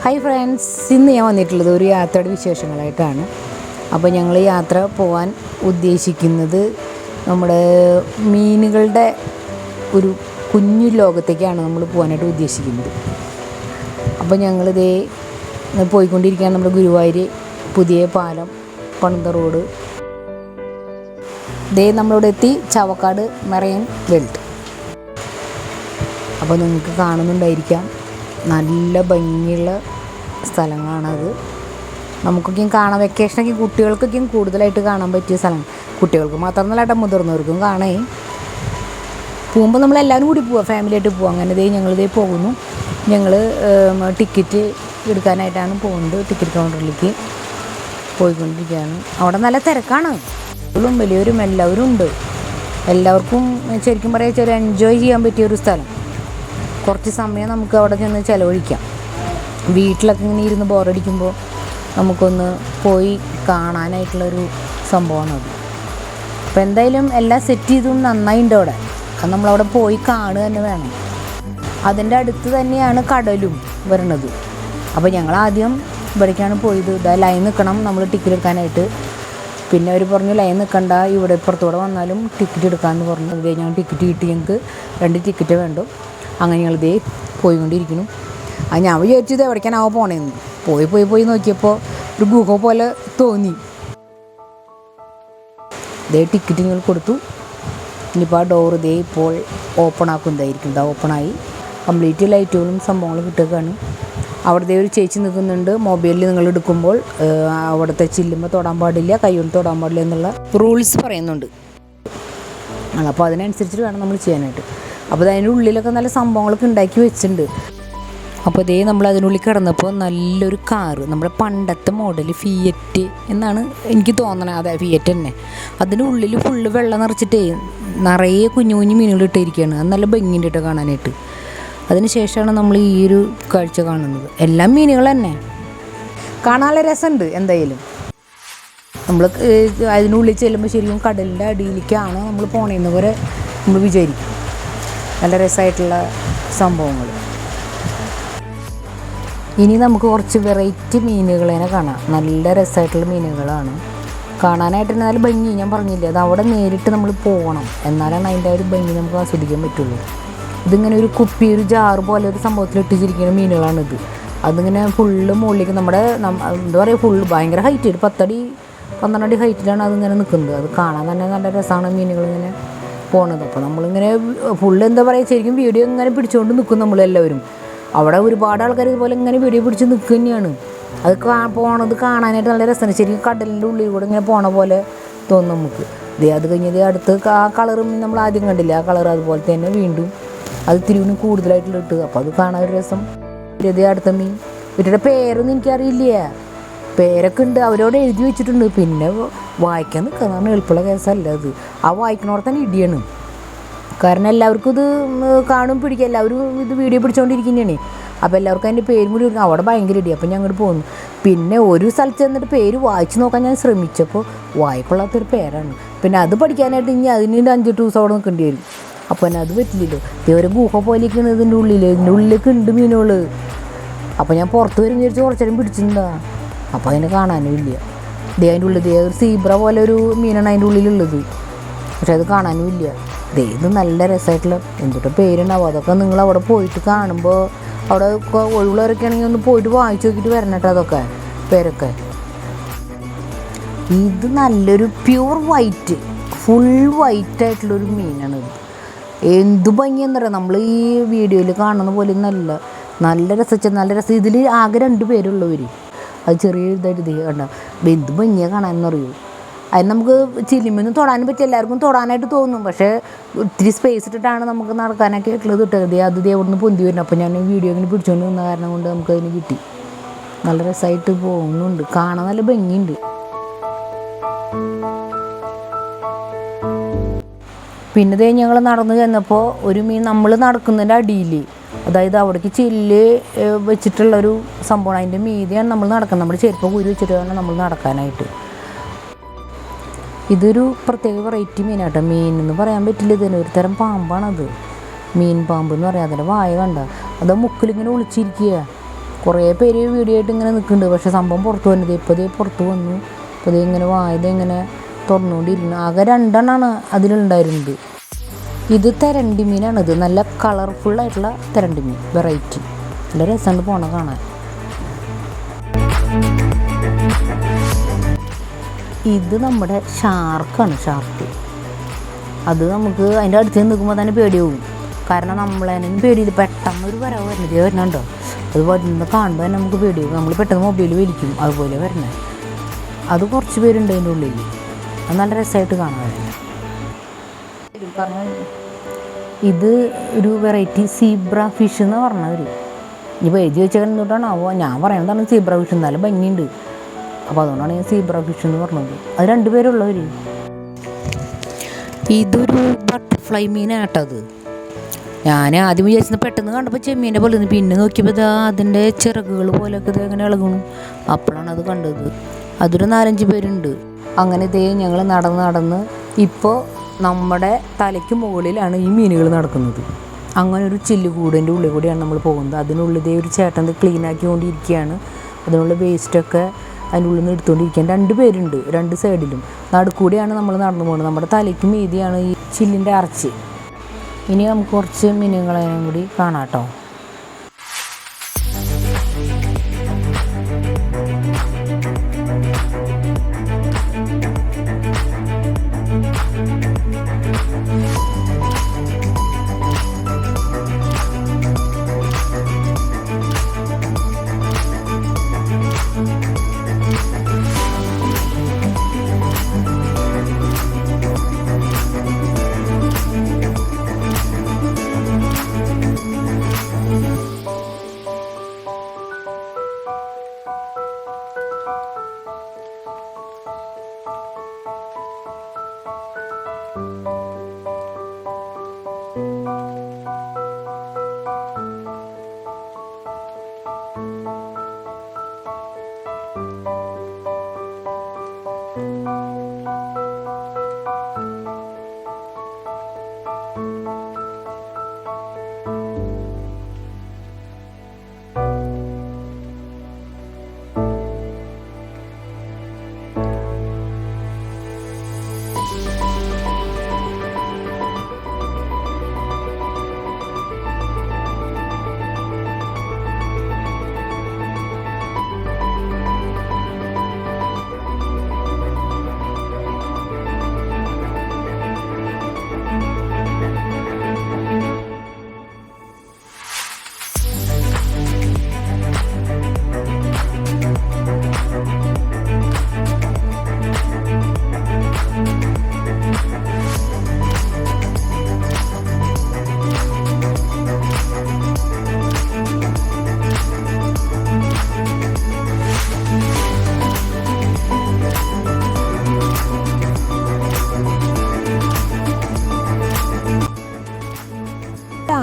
Hi friends, ഇന്ന് ഞാൻ വന്നിട്ടുള്ളത് ഒരു യാത്രയുടെ വിശേഷങ്ങളായിട്ടാണ്. അപ്പോൾ ഞങ്ങൾ യാത്ര പോകാൻ ഉദ്ദേശിക്കുന്നത് നമ്മുടെ മീനുകളുടെ ഒരു കുഞ്ഞു ലോകത്തേക്കാണ് നമ്മൾ പോകാനായിട്ട് ഉദ്ദേശിക്കുന്നത്. അപ്പോൾ ഞങ്ങളിതേ പോയിക്കൊണ്ടിരിക്കുകയാണ്. നമ്മുടെ ഗുരുവായൂർ പുതിയ പാലം പണിത റോഡ്. ഇതേ നമ്മളിവിടെ എത്തി ചാവക്കാട് മെറൈൻ ബെൽറ്റ്. അപ്പോൾ നിങ്ങൾക്ക് കാണുന്നുണ്ടായിരിക്കാം, നല്ല ഭംഗിയുള്ള സ്ഥലങ്ങളാണത്. നമുക്കൊക്കെയും കാണാൻ, വെക്കേഷനൊക്കെ കുട്ടികൾക്കൊക്കെയും കൂടുതലായിട്ട് കാണാൻ പറ്റിയ സ്ഥലം. കുട്ടികൾക്ക് മാത്രമല്ല കേട്ടോ, മുതിർന്നവർക്കും കാണേ. പോകുമ്പോൾ നമ്മളെല്ലാവരും കൂടി പോവുക, ഫാമിലിയായിട്ട് പോവുക. അങ്ങനെ ഇതേ ഞങ്ങളിതേ പോകുന്നു. ഞങ്ങൾ ടിക്കറ്റ് എടുക്കാനായിട്ടാണ് പോകുന്നത്. ടിക്കറ്റ് കൗണ്ടറിലേക്ക് പോയിക്കൊണ്ടിരിക്കുകയാണ്. അവിടെ നല്ല തിരക്കാണ്. വലിയവരും എല്ലാവരും ഉണ്ട്. എല്ലാവർക്കും ശരിക്കും പറയാ വെച്ചാൽ എൻജോയ് ചെയ്യാൻ പറ്റിയൊരു സ്ഥലം. കുറച്ച് സമയം നമുക്ക് അവിടെ ചെന്ന് ചിലവഴിക്കാം. വീട്ടിലൊക്കെ ഇങ്ങനെ ഇരുന്ന് ബോറടിക്കുമ്പോൾ നമുക്കൊന്ന് പോയി കാണാനായിട്ടുള്ളൊരു സംഭവമാണത്. അപ്പോൾ എന്തായാലും എല്ലാം സെറ്റ് ചെയ്തും നന്നായിട്ടുണ്ട് അവിടെ. അത് നമ്മളവിടെ പോയി കാണുക തന്നെ വേണം. അതിൻ്റെ അടുത്ത് തന്നെയാണ് കടലും വരുന്നത്. അപ്പോൾ ഞങ്ങൾ ആദ്യം ഇവിടേക്കാണ് പോയത്. ഇതാ ലൈൻ നിൽക്കണം നമ്മൾ ടിക്കറ്റ് എടുക്കാനായിട്ട്. പിന്നെ അവർ പറഞ്ഞു ലൈൻ നിൽക്കണ്ട, ഇവിടെ ഇപ്പുറത്തൂടെ വന്നാലും ടിക്കറ്റ് എടുക്കാമെന്ന് പറഞ്ഞു. അത് ഞങ്ങൾ ടിക്കറ്റ് കിട്ടി. ഞങ്ങൾക്ക് 2 ടിക്കറ്റ് വേണ്ടു. അങ്ങനെ ഞങ്ങളിതേ പോയിക്കൊണ്ടിരിക്കുന്നു. അത് ഞാൻ വിചാരിച്ചത് എവിടേക്കാണാവോ പോണേന്ന്. പോയി നോക്കിയപ്പോൾ ഒരു ഗുഹ പോലെ തോന്നി. ഇതേ ടിക്കറ്റ് ഞങ്ങൾ കൊടുത്തു. ഇനിയിപ്പോൾ ആ ഡോർ ഇതേ ഇപ്പോൾ ഓപ്പൺ ആക്കുന്നതായിരിക്കും. ഇതാ ഓപ്പണായി. കംപ്ലീറ്റ് ലൈറ്റുകളും സംഭവങ്ങളും കിട്ടുകയാണ്. അവിടുത്തെ ഒരു ചേച്ചി നിൽക്കുന്നുണ്ട്. മൊബൈലിൽ നിങ്ങൾ എടുക്കുമ്പോൾ അവിടുത്തെ ചില്ലുമ്പോൾ തൊടാൻ പാടില്ല, കൈ കൊണ്ട് തൊടാൻ പാടില്ല എന്നുള്ള റൂൾസ് പറയുന്നുണ്ട്. അപ്പോൾ അതിനനുസരിച്ചിട്ട് വേണം നമ്മൾ ചെയ്യാനായിട്ട്. അപ്പോൾ അതിൻ്റെ ഉള്ളിലൊക്കെ നല്ല സംഭവങ്ങളൊക്കെ ഉണ്ടാക്കി വെച്ചിട്ടുണ്ട്. അപ്പോൾ ഇതേ നമ്മൾ അതിനുള്ളിൽ കിടന്നപ്പോൾ നല്ലൊരു കാറ്, നമ്മുടെ പണ്ടത്തെ മോഡൽ ഫിയറ്റ് എന്നാണ് എനിക്ക് തോന്നണത്. അതെ, ഫിയറ്റ് തന്നെ. അതിൻ്റെ ഉള്ളിൽ ഫുള്ള് വെള്ളം നിറച്ചിട്ടേ നിറയെ കുഞ്ഞു കുഞ്ഞു മീനുകൾ ഇട്ടിരിക്കുകയാണ്. അത് നല്ല ഭംഗിയുണ്ട് കേട്ടോ കാണാനായിട്ട്. അതിന് ശേഷമാണ് നമ്മൾ ഈ ഒരു കാഴ്ച കാണുന്നത്. എല്ലാം മീനുകൾ തന്നെ, കാണാനുള്ള രസമുണ്ട്. എന്തായാലും നമ്മൾ അതിനുള്ളിൽ ചെല്ലുമ്പോൾ ശരിക്കും കടലിൻ്റെ അടിയിലേക്കാണ് നമ്മൾ പോണേന്ന് വരെ നമ്മൾ വിചാരിക്കും. നല്ല രസമായിട്ടുള്ള സംഭവങ്ങൾ. ഇനി നമുക്ക് കുറച്ച് വെറൈറ്റി മീനുകളെ കാണാം. നല്ല രസമായിട്ടുള്ള മീനുകളാണ് കാണാനായിട്ട്. നല്ല ഭംഗി ഞാൻ പറഞ്ഞില്ലേ, അത് അവിടെ നേരിട്ട് നമ്മൾ പോകണം, എന്നാലാണ് അതിൻ്റെ ഒരു ഭംഗി നമുക്ക് ആസ്വദിക്കാൻ പറ്റുള്ളൂ. ഇതിങ്ങനെ ഒരു കുപ്പി, ഒരു ജാറ് പോലെ ഒരു സംഭവത്തിൽ ഇട്ടിച്ചിരിക്കുന്ന മീനുകളാണിത്. അതിങ്ങനെ ഫുള്ള് മുകളിലേക്ക് നമ്മുടെ എന്താ പറയുക, ഫുള്ള് ഭയങ്കര ഹൈറ്റ്, ഒരു 10 അടി 12 അടി ഹൈറ്റിലാണ് അതിങ്ങനെ നിൽക്കുന്നത്. അത് കാണാൻ തന്നെ നല്ല രസമാണ് മീനുകളിങ്ങനെ പോണത്. അപ്പോൾ നമ്മളിങ്ങനെ ഫുള്ള് എന്താ പറയുക, ശരിക്കും വീഡിയോ ഇങ്ങനെ പിടിച്ചുകൊണ്ട് നിൽക്കും നമ്മളെല്ലാവരും. അവിടെ ഒരുപാട് ആൾക്കാർ ഇതുപോലെ ഇങ്ങനെ വീഡിയോ പിടിച്ച് നിൽക്കുക തന്നെയാണ്. അത് പോണത് കാണാനായിട്ട് നല്ല രസമാണ്. ശരിക്കും കടലിൻ്റെ ഉള്ളിൽ കൂടെ ഇങ്ങനെ പോണ പോലെ തോന്നും നമുക്ക്. അത് കഴിഞ്ഞത് അടുത്ത് ആ കളറും നമ്മൾ ആദ്യം കണ്ടില്ല, ആ കളർ അതുപോലെ തന്നെ വീണ്ടും അത് തിരിവിന് കൂടുതലായിട്ടുള്ള ഇട്ട്. അപ്പോൾ അത് കാണാൻ ഒരു രസം. ഇതേ അടുത്ത മീൻ, ഇവരുടെ പേരൊന്നും എനിക്കറിയില്ല. പേരൊക്കെ ഉണ്ട്, അവരോട് എഴുതി വെച്ചിട്ടുണ്ട്. പിന്നെ വായിക്കാൻ നിൽക്കുന്നതാണ് എളുപ്പമുള്ള കേസല്ല അത്. ആ വായിക്കണോടെ തന്നെ ഇടിയാണ്. കാരണം എല്ലാവർക്കും ഇത് കാണും പിടിക്കുക, എല്ലാവരും ഇത് വീഡിയോ പിടിച്ചുകൊണ്ടിരിക്കുന്നതാണ്. അപ്പോൾ എല്ലാവർക്കും അതിൻ്റെ പേരും കൂടി കൊടുക്കും. അവിടെ ഭയങ്കര ഇടി. അപ്പോൾ ഞങ്ങൾ പോന്നു. പിന്നെ ഒരു സ്ഥലത്ത് ചെന്നിട്ട് പേര് വായിച്ച് നോക്കാൻ ഞാൻ ശ്രമിച്ചപ്പോൾ വായിക്കൊള്ളാത്തൊരു പേരാണ്. പിന്നെ അത് പഠിക്കാനായിട്ട് ഇനി അതിന് 5-8 ദിവസം അവിടെ നിൽക്കേണ്ടി വരും. അപ്പോൾ തന്നെ അത് പറ്റില്ലല്ലോ. ഇതേവരെ ഗുഹ പോലെയൊക്കെയാണ് ഇതിൻ്റെ ഉള്ളിലേക്ക് ഉണ്ട് മീനുകൾ. അപ്പോൾ ഞാൻ പുറത്ത് വരും വിചാരിച്ച് കുറച്ച് നേരം പിടിച്ചിട്ടുണ്ടാ. അപ്പോൾ അതിനെ കാണാനും ഇല്ല. അതിൻ്റെ ഉള്ളിൽ ഒരു സീബ്ര പോലെ ഒരു മീനാണ് അതിൻ്റെ ഉള്ളിലുള്ളത്. പക്ഷെ അത് കാണാനും ഇല്ല. ഇത് നല്ല രസമായിട്ടുള്ള എന്തൊക്കെ പേരുണ്ടാവും. അതൊക്കെ നിങ്ങൾ അവിടെ പോയിട്ട് കാണുമ്പോൾ, അവിടെ ഒഴിവുള്ളവരൊക്കെ ആണെങ്കിൽ ഒന്ന് പോയിട്ട് വായിച്ച് നോക്കിയിട്ട് വരണം കേട്ടോ അതൊക്കെ പേരൊക്കെ. ഇത് നല്ലൊരു പ്യൂർ വൈറ്റ്, ഫുൾ വൈറ്റായിട്ടുള്ളൊരു മീനാണിത്. എന്ത് ഭംഗിയെന്ന് പറയാം, നമ്മൾ ഈ വീഡിയോയിൽ കാണുന്ന പോലെ നല്ല രസം. നല്ല രസം. ഇതിൽ ആകെ 2 പേരുള്ളവർ. അത് ചെറിയ ഇതായിട്ട് ഇത് കണ്ട എന്ത് ഭംഗിയാണ് കാണാനെന്ന് അറിയൂ. അതിന് നമുക്ക് ചിലിമൊന്നും തൊടാനും പറ്റും, എല്ലാവർക്കും തൊടാനായിട്ട് തോന്നും. പക്ഷേ ഒത്തിരി സ്പേസ് ഇട്ടിട്ടാണ് നമുക്ക് നടക്കാനൊക്കെ ആയിട്ടുള്ളത് ഇട്ടത്. അത് അവിടെ നിന്ന് പൊന്തി വരുന്നു. അപ്പോൾ ഞാൻ വീഡിയോ ഇങ്ങനെ പിടിച്ചുകൊണ്ട് നിന്ന കാരണം കൊണ്ട് നമുക്കതിന് കിട്ടി. നല്ല രസമായിട്ട് പോകുന്നുണ്ട്, കാണാൻ നല്ല ഭംഗിയുണ്ട്. പിന്നെ ഞങ്ങൾ നടന്നു ചെന്നപ്പോൾ ഒരു മീൻ നമ്മൾ നടക്കുന്നതിൻ്റെ അടിയിൽ, അതായത് അവിടേക്ക് ചില്ല് വെച്ചിട്ടുള്ളൊരു സംഭവമാണ്. അതിൻ്റെ മീതിയാണ് നമ്മൾ നടക്കുന്നത്. നമ്മൾ ചെരുപ്പ് കുരി വെച്ചിട്ട് വേണം നമ്മൾ നടക്കാനായിട്ട്. ഇതൊരു പ്രത്യേക വെറൈറ്റി മീനാട്ടോ. മീൻ എന്ന് പറയാൻ പറ്റില്ല, ഇതിന് ഒരു തരം പാമ്പാണത്. മീൻ പാമ്പ് എന്ന് പറയാം. അതിൻ്റെ വായ കണ്ട, അത് മുക്കിലിങ്ങനെ ഒളിച്ചിരിക്കുക. കുറേ പേര് വീഡിയോ ആയിട്ട് ഇങ്ങനെ നിൽക്കുന്നുണ്ട്, പക്ഷേ സംഭവം പുറത്ത് വന്നത് ഇപ്പോൾ ഇതേ പുറത്ത് വന്നു. അപ്പോൾ ഇത് ഇങ്ങനെ വായത് ഇങ്ങനെ തുറന്നുകൊണ്ടിരിക്കുന്നു. ആകെ 2 എണ്ണമാണ് അതിലുണ്ടായിരുന്നത്. ഇത് തെരണ്ടി മീനാണിത്, നല്ല കളർഫുള്ളായിട്ടുള്ള തെരണ്ടി മീൻ, വെറൈറ്റി. നല്ല രസമുണ്ട് പോണ കാണാൻ. ഇത് നമ്മുടെ ഷാർക്കാണ്, ഷാർക്ക്. അത് നമുക്ക് അതിൻ്റെ അടുത്ത് നിൽക്കുമ്പോൾ തന്നെ പേടിയാവും. കാരണം നമ്മളതിനും പേടിയില്ല, പെട്ടെന്നൊരു വരവ് വരുന്നുണ്ടോ, അത് വരുന്ന കാണുമ്പോൾ തന്നെ നമുക്ക് പേടിയാവും. നമ്മൾ പെട്ടെന്ന് മൊബൈൽ വലിക്കും, അതുപോലെ വരണേ. അത് കുറച്ച് പേരുണ്ട് അതിൻ്റെ ഉള്ളിൽ. അത് നല്ല രസമായിട്ട് കാണാൻ. ഇത് ഒരു വെറൈറ്റി സീബ്ര ഫിഷ് എന്ന് പറഞ്ഞവർ. ഇപ്പോൾ എഴുതി വെച്ചാൽ എന്തുകൊണ്ടാണാവോ, ഞാൻ പറയണതാണ് സീബ്ര ഫിഷ്, എന്നാലും ഭംഗിയുണ്ട്. അപ്പോൾ അതുകൊണ്ടാണ് ഞാൻ സീബ്ര ഫിഷ് എന്ന് പറഞ്ഞത്. അത് 2 പേരുള്ളവർ. ഇതൊരു ബട്ടർഫ്ലൈ മീനാട്ടത്. ഞാൻ ആദ്യം വിചാരിച്ചത് പെട്ടെന്ന് കണ്ടപ്പോൾ ചെമ്മീൻ്റെ പോലെ, പിന്നെ നോക്കിയപ്പോൾ ഇതാ അതിൻ്റെ ചിറകുകൾ പോലെയൊക്കെ ഇത് ഇങ്ങനെ ഇളകണം. അപ്പോഴാണ് അത് കണ്ടത്. അതൊരു 4-5 പേരുണ്ട്. അങ്ങനെ ഇതേ ഞങ്ങൾ നടന്ന് ഇപ്പോൾ നമ്മുടെ തലയ്ക്ക് മുകളിലാണ് ഈ മീനുകൾ നടക്കുന്നത്. അങ്ങനെ ഒരു ചില്ലുകൂടിൻ്റെ ഉള്ളിൽ കൂടിയാണ് നമ്മൾ പോകുന്നത്. അതിനുള്ളിൽ ഇതേ ഒരു ചേട്ടൻ ക്ലീൻ ആക്കിക്കൊണ്ടിരിക്കുകയാണ്. അതിനുള്ള വേസ്റ്റൊക്കെ അതിൻ്റെ ഉള്ളിൽ നിന്ന് എടുത്തുകൊണ്ടിരിക്കുകയാണ്. 2 പേരുണ്ട് 2 സൈഡിലും. നടുക്കൂടിയാണ് നമ്മൾ നടന്നു പോകുന്നത്. നമ്മുടെ തലയ്ക്ക് മീതിയാണ് ഈ ചില്ലിൻ്റെ അറച്ച്. ഇനി നമുക്ക് കുറച്ച് മീനുകളെ കൂടി കാണാം കേട്ടോ.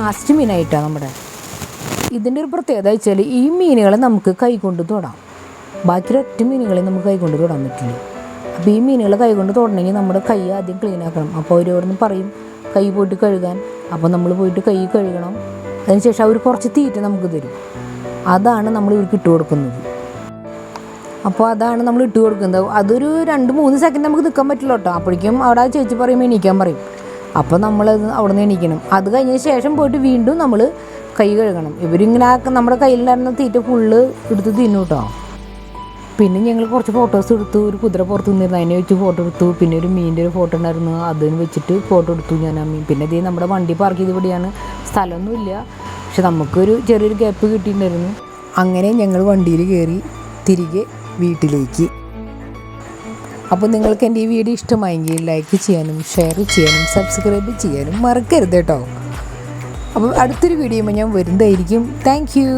ലാസ്റ്റ് മീനായിട്ടാണ് നമ്മുടെ. ഇതിൻ്റെ ഒരു പ്രത്യേകത വെച്ചാൽ ഈ മീനുകളെ നമുക്ക് കൈകൊണ്ട് തൊടാം. ബാക്കി 1 മീനുകളെ നമുക്ക് കൈകൊണ്ട് തൊടാൻ പറ്റില്ല. അപ്പോൾ ഈ മീനുകളെ കൈകൊണ്ട് തൊടണമെങ്കിൽ നമ്മുടെ കൈ ആദ്യം ക്ലീൻ ആക്കണം. അപ്പോൾ അവരോടൊന്ന് പറയും കൈ പോയിട്ട് കഴുകാൻ. അപ്പോൾ നമ്മൾ പോയിട്ട് കൈ കഴുകണം. അതിനുശേഷം അവർ കുറച്ച് തീറ്റ നമുക്ക് തരും. അതാണ് നമ്മൾ ഇവർക്ക് ഇട്ട് കൊടുക്കുന്നത്. അപ്പോൾ അതാണ് നമ്മൾ ഇട്ട് കൊടുക്കുന്നത്. അതൊരു 2-3 സെക്കൻഡ് നമുക്ക് നിൽക്കാൻ പറ്റില്ല കേട്ടോ. അപ്പോഴേക്കും അവിടെ ആ ചേച്ചി പറയുമ്പോൾ എണീക്കാൻ പറയും. അപ്പോൾ നമ്മളത് അവിടെ നിന്ന് എണീക്കണം. അത് കഴിഞ്ഞതിന് ശേഷം പോയിട്ട് വീണ്ടും നമ്മൾ കൈ കഴുകണം. ഇവരിങ്ങനെ നമ്മുടെ കയ്യിലുണ്ടായിരുന്ന തീറ്റ ഫുള്ള് എടുത്ത് തിന്നു കേട്ടോ. പിന്നെ ഞങ്ങൾ കുറച്ച് ഫോട്ടോസ് എടുത്തു. ഒരു കുതിര പുറത്ത് നിന്നിരുന്നു, അതിനെ വെച്ച് ഫോട്ടോ എടുത്തു. പിന്നെ ഒരു മീനിൻ്റെ ഒരു ഫോട്ടോ ഉണ്ടായിരുന്നു, അതിന് വെച്ചിട്ട് ഫോട്ടോ എടുത്തു ഞാൻ ആ മീൻ. പിന്നെ ഇത് നമ്മുടെ വണ്ടി പാർക്ക് ചെയ്ത് ഇവിടെയാണ്. സ്ഥലമൊന്നുമില്ല, പക്ഷെ നമുക്കൊരു ചെറിയൊരു ഗ്യാപ്പ് കിട്ടിയിട്ടുണ്ടായിരുന്നു. അങ്ങനെ ഞങ്ങൾ വണ്ടിയിൽ കയറി തിരികെ വീട്ടിലേക്ക്. അപ്പോൾ നിങ്ങൾക്ക് എൻ്റെ ഈ വീഡിയോ ഇഷ്ടമായെങ്കിൽ ലൈക്ക് ചെയ്യാനും ഷെയർ ചെയ്യാനും സബ്സ്ക്രൈബ് ചെയ്യാനും മറക്കരുത് കേട്ടോ. അപ്പോൾ അടുത്തൊരു വീഡിയോയുമ്പോൾ ഞാൻ വരുന്നതായിരിക്കും. Thank you.